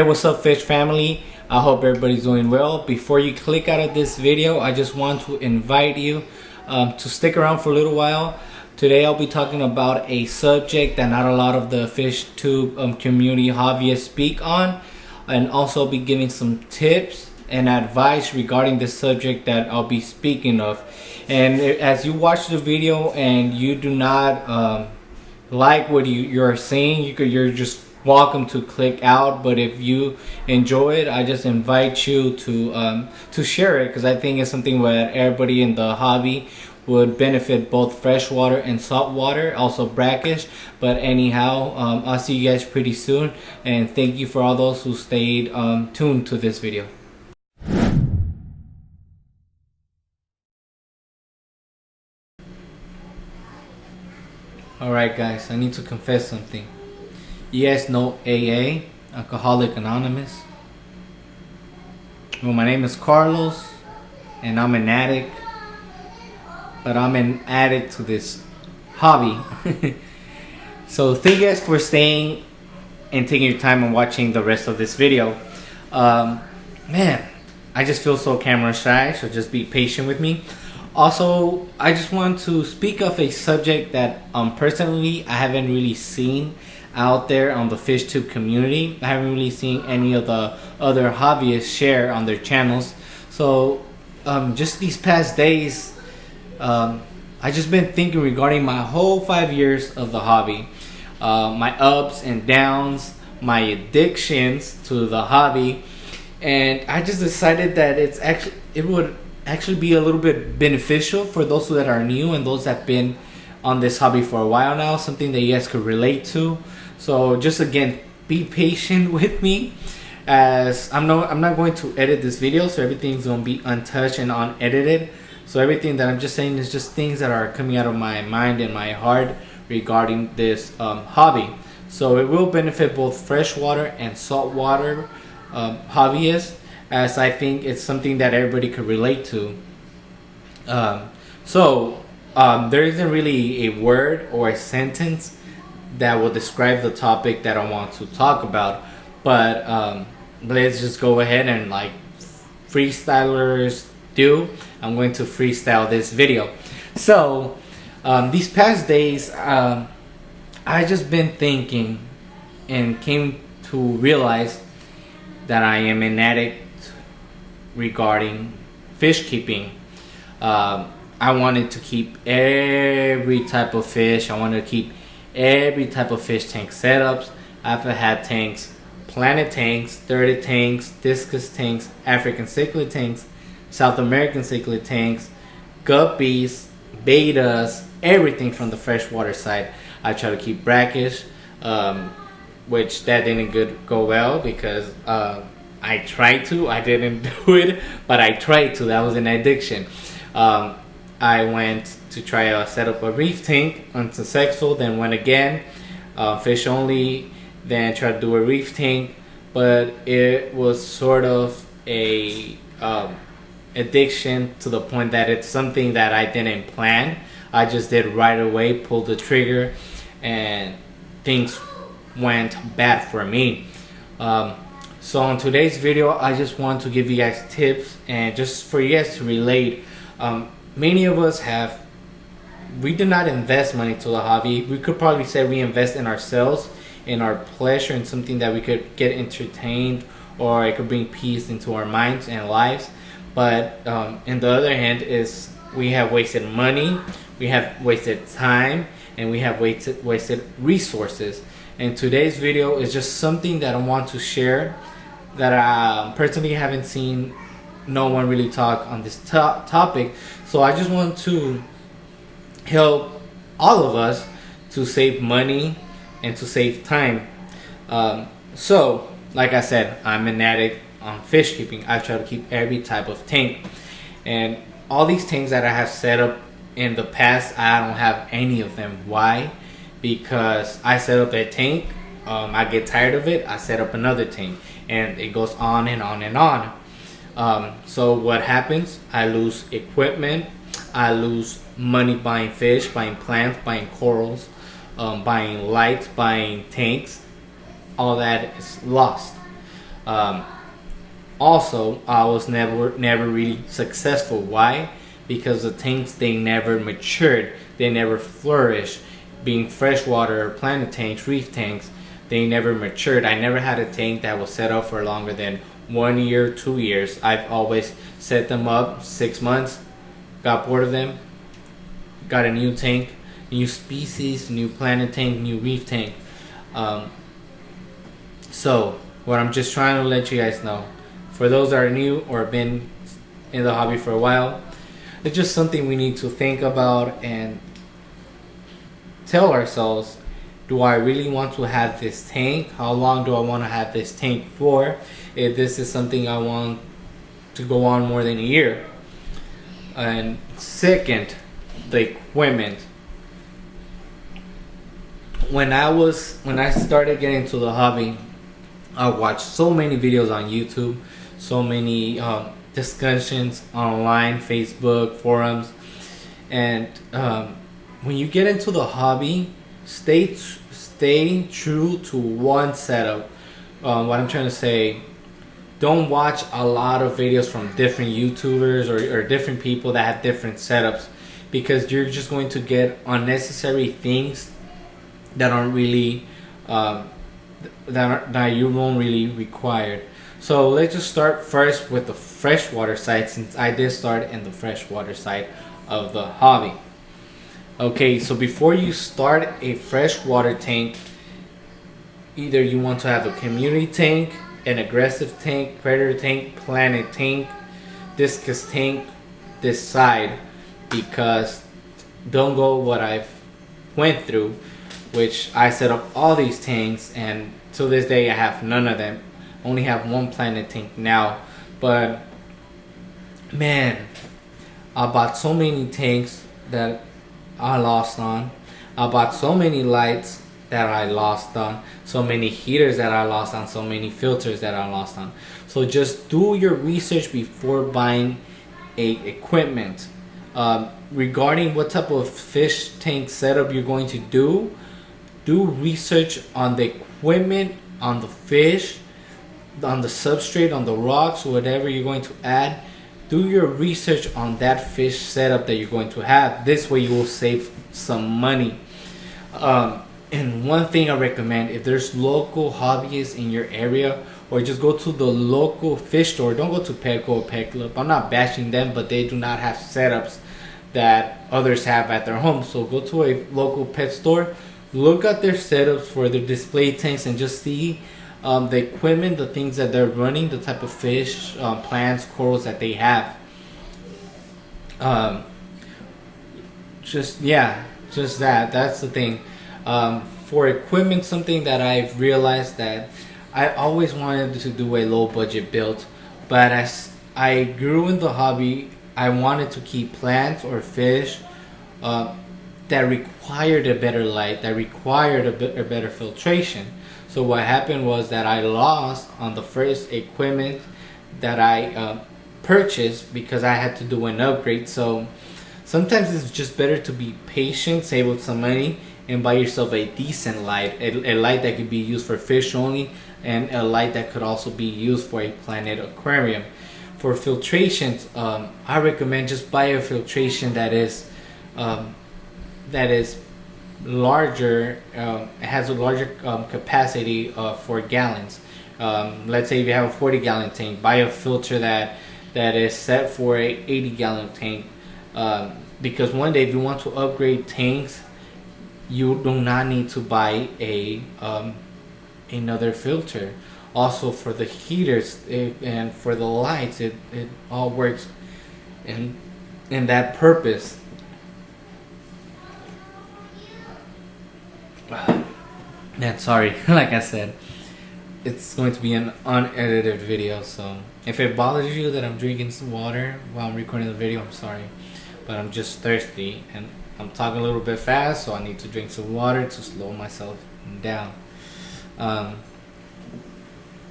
Hey, what's up, fish family? I hope everybody's doing well. Before you click out of this video, I just want to invite you to stick around for a little while. Today I'll be talking about a subject that not a lot of the FishTube community hobbyists speak on, and also be giving some tips and advice regarding this subject that I'll be speaking of. And as you watch the video and you do not like what you're seeing, you're just welcome to click out. But if you enjoy it, I just invite you to share it, because I think it's something where everybody in the hobby would benefit, both freshwater and saltwater, also brackish. But anyhow, I'll see you guys pretty soon, and thank you for all those who stayed tuned to this video. Alright guys, I need to confess something. You guys know AA, Alcoholic Anonymous? Well, my name is Carlos, and I'm an addict. But I'm an addict to this hobby. So thank you guys for staying and taking your time and watching the rest of this video. Man, I just feel so camera shy, so just be patient with me. Also, I just want to speak of a subject that personally I haven't really seen out there on the FishTube community. I haven't really seen any of the other hobbyists share on their channels. So just these past days, I just been thinking regarding my whole 5 years of the hobby, my ups and downs, my addictions to the hobby, and I just decided that it would actually be a little bit beneficial for those that are new and those that have been on this hobby for a while now, something that you guys could relate to. So just again, be patient with me, as I'm not going to edit this video, so everything's going to be untouched and unedited. So everything that I'm just saying is just things that are coming out of my mind and my heart regarding this hobby. So it will benefit both freshwater and saltwater hobbyists, as I think it's something that everybody could relate to. There isn't really a word or a sentence that will describe the topic that I want to talk about, but let's just go ahead and, like freestylers do, I'm going to freestyle this video. So these past days, I just been thinking and came to realize that I am an addict regarding fish keeping. I wanted to keep every type of fish. I wanted to keep every type of fish tank setups. I've had tanks, planet tanks, 30 tanks, discus tanks, African cichlid tanks, South American cichlid tanks, guppies, betas, everything from the freshwater side. I try to keep brackish, which that didn't go well, because I tried to. I didn't do it, but I tried to. That was an addiction. I went to try to set up a reef tank, unsuccessful, then went again, fish only, then tried to do a reef tank, but it was sort of a addiction to the point that it's something that I didn't plan. I just did right away, pulled the trigger, and things went bad for me. So on today's video, I just want to give you guys tips, and just for you guys to relate. Many of us we do not invest money to the hobby. We could probably say we invest in ourselves, in our pleasure, in something that we could get entertained, or it could bring peace into our minds and lives. But on the other hand, is we have wasted money, we have wasted time, and we have wasted resources. And today's video is just something that I want to share, that I personally haven't seen no one really talk on this topic. So I just want to help all of us to save money and to save time. So like I said, I'm an addict on fish keeping. I try to keep every type of tank, and all these tanks that I have set up in the past, I don't have any of them. Why? Because I set up a tank, I get tired of it, I set up another tank, and it goes on and on and on. So what happens? I lose equipment, I lose money buying fish, buying plants, buying corals, buying lights, buying tanks. All that is lost. Um, Also, I was never really successful. Why? Because the tanks, they never matured, they never flourished. Being freshwater planet tanks, reef tanks, they never matured. I never had a tank that was set up for longer than 1 year, 2 years. I've always set them up 6 months, got bored of them, got a new tank, new species, new planet tank, new reef tank. Um, so what I'm just trying to let you guys know, for those that are new or been in the hobby for a while, it's just something we need to think about and tell ourselves, do I really want to have this tank? How long do I want to have this tank for? If this is something I want to go on more than a year. And second, the equipment. When I started getting into the hobby, I watched so many videos on YouTube, so many discussions online, Facebook, forums, and when you get into the hobby, stay true to one setup. What I'm trying to say, don't watch a lot of videos from different YouTubers or different people that have different setups, because you're just going to get unnecessary things that aren't really that you won't really require. So let's just start first with the freshwater side, since I did start in the freshwater side of the hobby. Okay, so before you start a freshwater tank, either you want to have a community tank, an aggressive tank, predator tank, planet tank, discus tank, decide, because don't go what I've went through, which I set up all these tanks, and to this day I have none of them. Only have one planet tank now. But man, I bought so many tanks that I lost on. I bought so many lights that I lost on, so many heaters that I lost on, so many filters that I lost on. So just do your research before buying a equipment. Regarding what type of fish tank setup you're going to do research on the equipment, on the fish, on the substrate, on the rocks, whatever you're going to add. Do your research on that fish setup that you're going to have. This way you will save some money. And one thing I recommend, if there's local hobbyists in your area, or just go to the local fish store. Don't go to Petco or Pet Club. I'm not bashing them, but they do not have setups that others have at their home. So go to a local pet store, look at their setups for their display tanks, and just see the equipment, the things that they're running, the type of fish, plants, corals that they have. Just that. That's the thing. For equipment, something that I've realized that I always wanted to do a low budget build, but as I grew in the hobby, I wanted to keep plants or fish that required a better light, that required a better filtration. So what happened was that I lost on the first equipment that I purchased because I had to do an upgrade. So sometimes it's just better to be patient, save up some money, and buy yourself a decent light, a light that could be used for fish only, and a light that could also be used for a planet aquarium. For filtrations, I recommend just buy a filtration that is larger, has a larger capacity for gallons. Let's say if you have a 40-gallon tank, buy a filter that is set for a 80-gallon tank, because one day if you want to upgrade tanks, you do not need to buy another filter. Also for the heaters and for the lights, it all works in that purpose. Man, sorry. Like I said, it's going to be an unedited video, so if it bothers you that I'm drinking some water while I'm recording the video, I'm sorry, but I'm just thirsty and I'm talking a little bit fast, so I need to drink some water to slow myself down.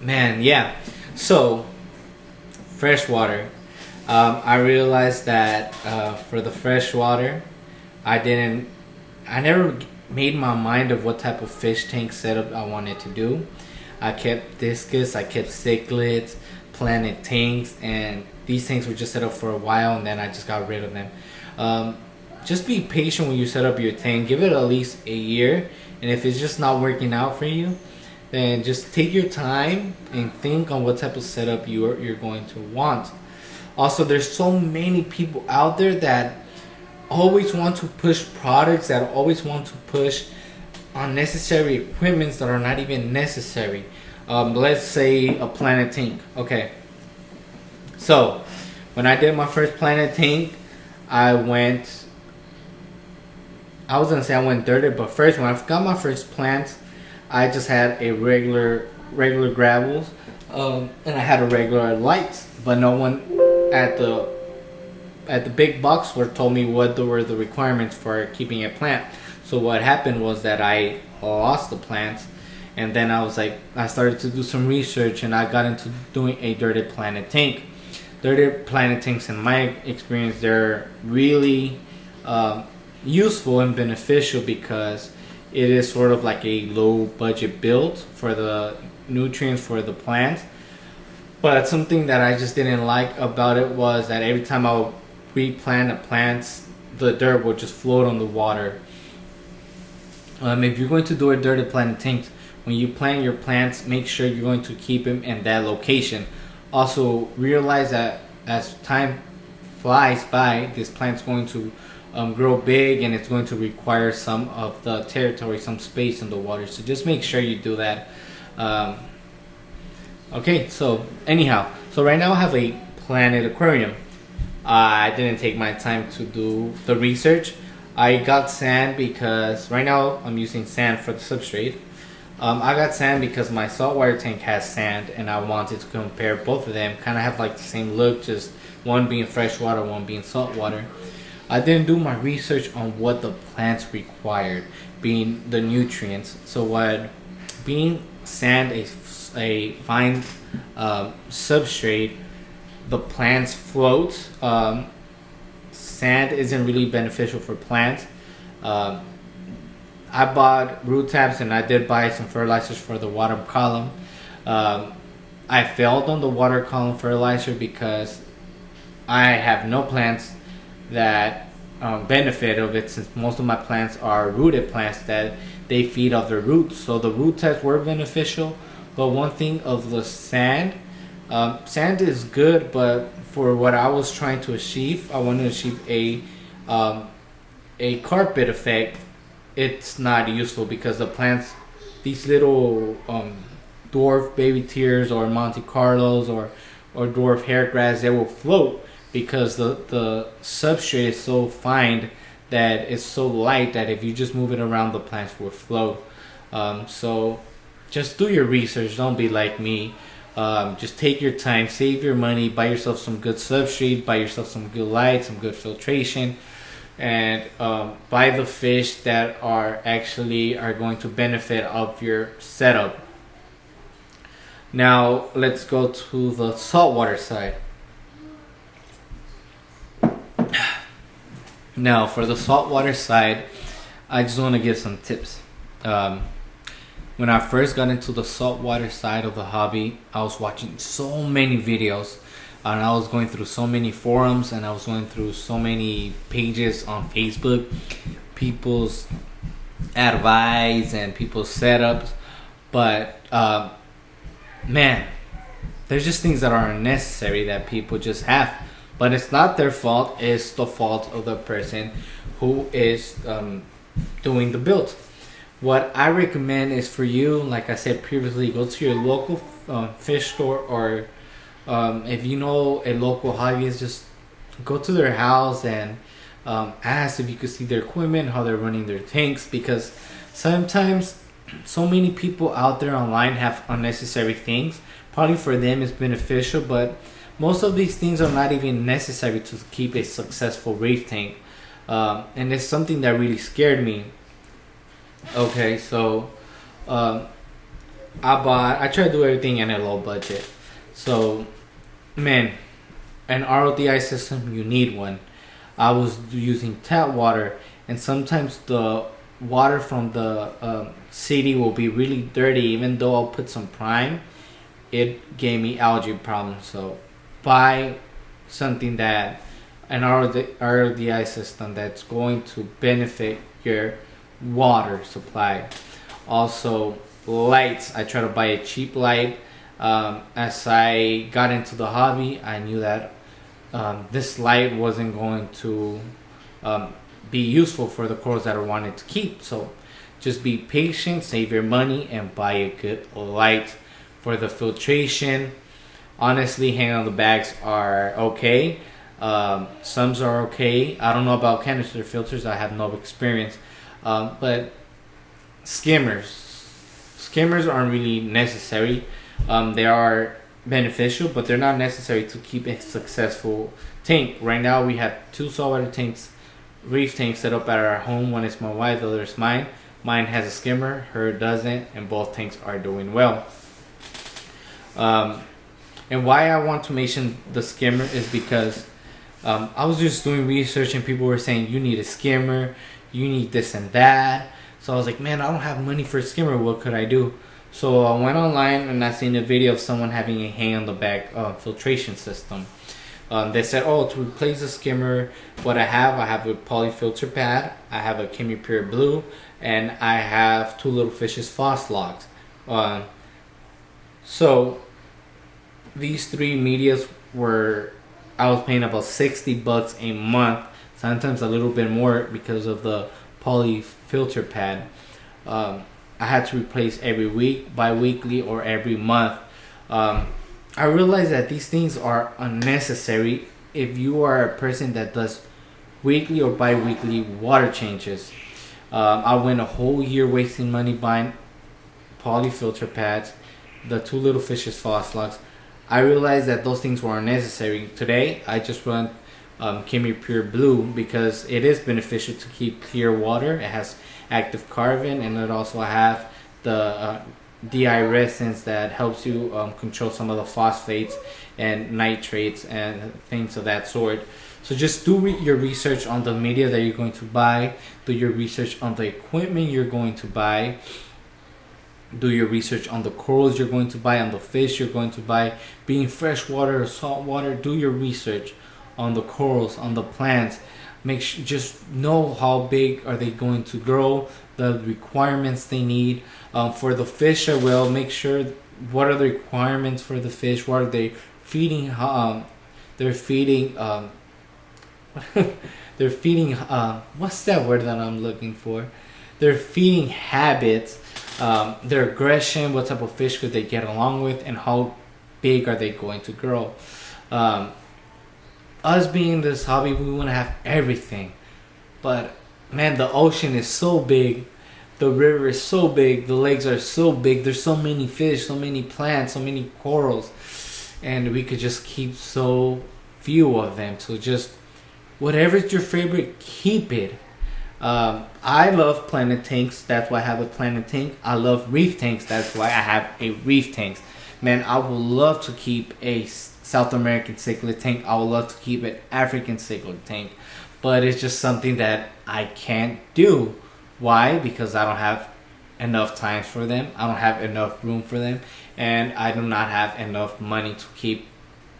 Man, yeah. So freshwater, I realized that for the freshwater, I never made my mind of what type of fish tank setup I wanted to do. I kept discus, I kept cichlids, planted tanks, and these tanks were just set up for a while, and then I just got rid of them. Just be patient when you set up your tank. Give it at least a year, and if it's just not working out for you, then just take your time and think on what type of setup you're going to want. Also, there's so many people out there that always want to push products, that always want to push unnecessary equipments that are not even necessary. Let's say a planet tank. Okay, so when I did my first planet tank, I went dirty, but first when I got my first plants, I just had a regular gravels, and I had a regular lights, but no one at the big box store told me what were the requirements for keeping a plant. So what happened was that I lost the plants, and then I started to do some research, and I got into doing a dirty planet tank. Dirty planet tanks, in my experience, they're really useful and beneficial because it is sort of like a low budget build for the nutrients for the plants. But something that I just didn't like about it was that every time I would replant the plants, the dirt would just float on the water. If you're going to do a dirty planet tank, when you plant your plants, make sure you're going to keep them in that location. Also, realize that as time flies by, this plant's going to grow big, and it's going to require some of the territory, some space in the water. So just make sure you do that. Okay, so anyhow, so right now I have a planet aquarium. I didn't take my time to do the research. I got sand because right now I'm using sand for the substrate. I got sand because my saltwater tank has sand, and I wanted to compare both of them. Kind of have like the same look, just one being freshwater, one being saltwater. I didn't do my research on what the plants required, being the nutrients. So what being sand a fine substrate, the plants float. Sand isn't really beneficial for plants. I bought root tabs, and I did buy some fertilizers for the water column. I failed on the water column fertilizer because I have no plants that benefit of it, since most of my plants are rooted plants that they feed off their roots. So the root tabs were beneficial, but one thing of the sand, sand is good, but for what I was trying to achieve, I wanted to achieve a carpet effect. It's not useful because the plants, these little dwarf baby tears or Monte Carlos or dwarf hairgrass, they will float because the substrate is so fine that it's so light that if you just move it around, the plants will float. So just do your research. Don't be like me. Just take your time, save your money, buy yourself some good substrate, buy yourself some good light, some good filtration, and buy the fish that are going to benefit of your setup. Now let's go to the saltwater side. Now for the saltwater side, I just want to give some tips. When I first got into the saltwater side of the hobby, I was watching so many videos, and I was going through so many forums, and I was going through so many pages on Facebook, people's advice and people's setups. But man, there's just things that are unnecessary that people just have. But it's not their fault, it's the fault of the person who is doing the build. What I recommend is for you, like I said previously, go to your local fish store, or if you know a local hobbyist, just go to their house and ask if you could see their equipment, how they're running their tanks, because sometimes so many people out there online have unnecessary things. Probably for them it's beneficial, but most of these things are not even necessary to keep a successful reef tank. And it's something that really scared me. Okay, so I tried to do everything in a low budget. So, man, an RODI system, you need one. I was using tap water, and sometimes the water from the city will be really dirty. Even though I'll put some prime, it gave me algae problems. So buy something that an RODI system that's going to benefit your water supply. Also, lights. I try to buy a cheap light. As I got into the hobby, I knew that this light wasn't going to be useful for the corals that I wanted to keep. So just be patient, save your money, and buy a good light. For the filtration, honestly, hang on the bags are okay. Some are okay. I don't know about canister filters. I have no experience. But skimmers aren't really necessary. They are beneficial, but they're not necessary to keep a successful tank. Right now, we have 2 saltwater tanks, reef tanks set up at our home. One is my wife, the other is mine. Mine has a skimmer, her doesn't, and both tanks are doing well. And why I want to mention the skimmer is because I was just doing research and people were saying you need a skimmer, you need this and that. So I was like, man, I don't have money for a skimmer. What could I do? So I went online and I seen a video of someone having a hang on the back filtration system. They said, oh, to replace the skimmer, what I have a poly filter pad, I have a Chemi Pure Blue, and I have 2 little fishes Phos logs. So these 3 medias I was paying about $60 a month, sometimes a little bit more because of the poly filter pad. I had to replace every week, bi-weekly, or every month. I realized that these things are unnecessary if you are a person that does weekly or bi-weekly water changes. I went a whole year wasting money buying poly filter pads, the 2 little fishes Phos logs. I realized that those things were unnecessary. Today, I just run Chemi Pure Blue because it is beneficial to keep clear water. It has active carbon, and it also have the de-iridescence that helps you control some of the phosphates and nitrates and things of that sort. So just do your research on the media that you're going to buy. Do your research on the equipment you're going to buy. Do your research on the corals you're going to buy, on the fish you're going to buy, being freshwater or saltwater. Do your research on the corals, on the plants. Just know how big are they going to grow, the requirements they need. For the fish as well, make sure what are the requirements for the fish. What are they feeding? They're feeding. They're feeding. What's that word that I'm looking for? Their feeding habits. Their aggression, what type of fish could they get along with, and how big are they going to grow. Us being in this hobby, we want to have everything, but man, the ocean is so big, the river is so big, the lakes are so big, there's so many fish, so many plants, so many corals, and we could just keep so few of them. So just whatever's your favorite, keep it. I love planet tanks, that's why I have a planet tank. I love reef tanks, that's why I have a reef tank. Man, I would love to keep a South American cichlid tank. I would love to keep an African cichlid tank, but it's just something that I can't do. Why? Because I don't have enough times for them, I don't have enough room for them, and I do not have enough money to keep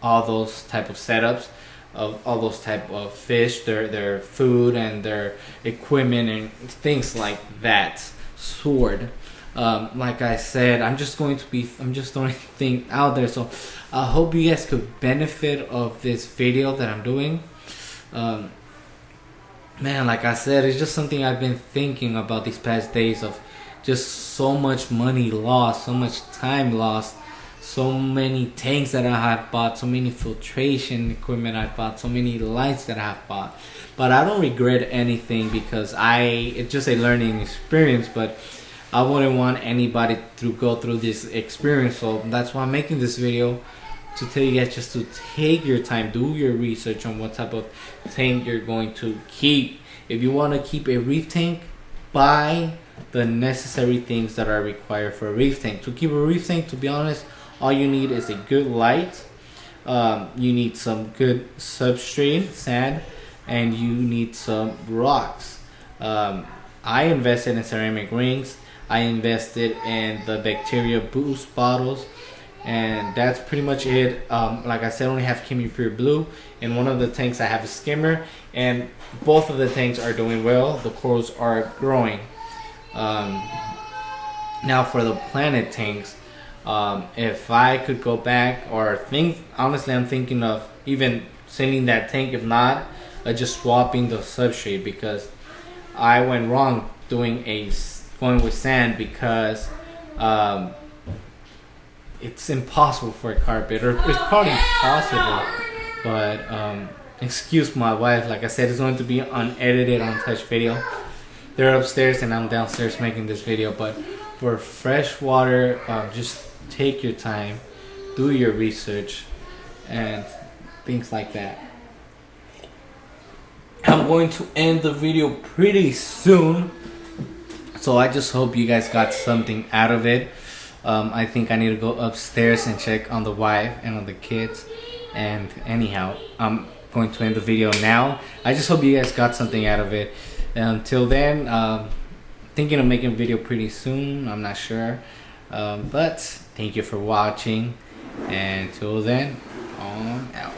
all those type of setups of all those type of fish, their food and their equipment and things like that. Sword. Like I said, I'm just throwing things out there. So I hope you guys could benefit of this video that I'm doing. Man, like I said, it's just something I've been thinking about these past days, of just so much money lost, so much time lost, so many tanks that I have bought, so many filtration equipment I bought, so many lights that I have bought. But I don't regret anything because it's just a learning experience. But I wouldn't want anybody to go through this experience, so that's why I'm making this video, to tell you guys just to take your time, do your research on what type of tank you're going to keep. If you want to keep a reef tank, buy the necessary things that are required for a reef tank. To keep a reef tank, to be honest, all you need is a good light, you need some good substrate, sand, and you need some rocks. I invested in ceramic rings. I invested in the bacteria boost bottles, and that's pretty much it. Like I said, I only have Chemi Pure Blue. In one of the tanks, I have a skimmer, and both of the tanks are doing well. The corals are growing. Now for the planet tanks, if I could go back, or think, honestly, I'm thinking of even sending that tank. If not, just swapping the substrate, because I went wrong going with sand, because it's impossible for a carpet, or it's probably possible, but excuse my wife. Like I said, it's going to be unedited, untouched video. They're upstairs and I'm downstairs making this video. But for freshwater, just take your time, do your research, and things like that. I'm going to end the video pretty soon, so I just hope you guys got something out of it. I think I need to go upstairs and check on the wife and on the kids. And anyhow, I'm going to end the video now. I just hope you guys got something out of it. Until then, thinking of making a video pretty soon. I'm not sure. But thank you for watching. And till then, on out.